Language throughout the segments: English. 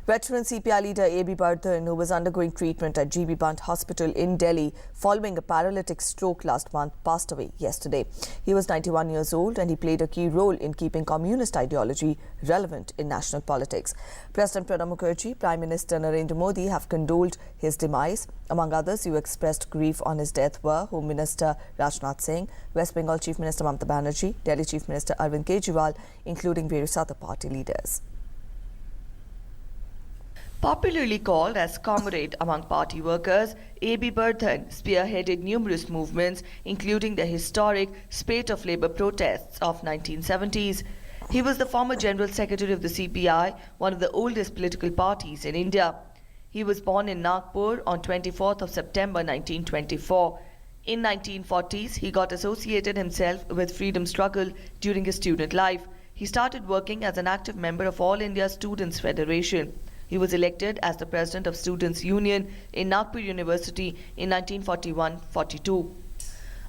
Veteran CPI leader A.B. Bardhan, who was undergoing treatment at G.B. Pant Hospital in Delhi following a paralytic stroke last month, passed away yesterday. He was 91 years old and he played a key role in keeping communist ideology relevant in national politics. President Pranab Mukherjee, Prime Minister Narendra Modi have condoled his demise. Among others who expressed grief on his death were Home Minister Rajnath Singh, West Bengal Chief Minister Mamata Banerjee, Delhi Chief Minister Arvind Kejriwal, including various other party leaders. Popularly called as comrade among party workers, A.B. Bardhan spearheaded numerous movements, including the historic spate of labour protests of 1970s. He was the former General Secretary of the CPI, one of the oldest political parties in India. He was born in Nagpur on 24th of September 1924. In 1940s, he got associated himself with freedom struggle during his student life. He started working as an active member of All India Students' Federation. He was elected as the President of Students' Union in Nagpur University in 1941-42.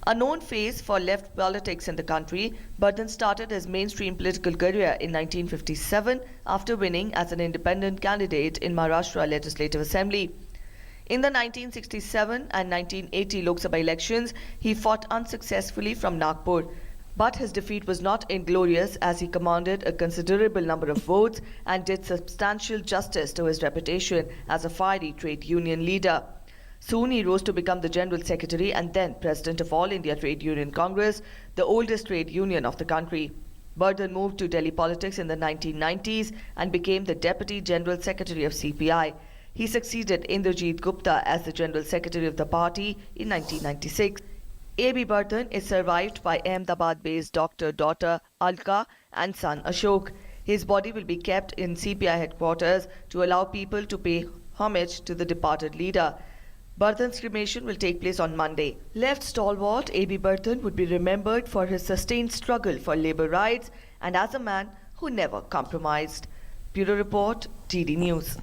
A known face for left politics in the country, Bardhan started his mainstream political career in 1957 after winning as an independent candidate in Maharashtra Legislative Assembly. In the 1967 and 1980 Lok Sabha elections, he fought unsuccessfully from Nagpur. But his defeat was not inglorious, as he commanded a considerable number of votes and did substantial justice to his reputation as a fiery trade union leader. Soon he rose to become the General Secretary and then President of All India Trade Union Congress, the oldest trade union of the country. Bardhan moved to Delhi politics in the 1990s and became the Deputy General Secretary of CPI. He succeeded Indrajit Gupta as the General Secretary of the party in 1996. A.B. Bardhan is survived by Ahmedabad-based daughter Alka and son Ashok. His body will be kept in CPI headquarters to allow people to pay homage to the departed leader. Bardhan's cremation will take place on Monday. Left stalwart A.B. Bardhan would be remembered for his sustained struggle for labour rights and as a man who never compromised. Bureau Report, DD News.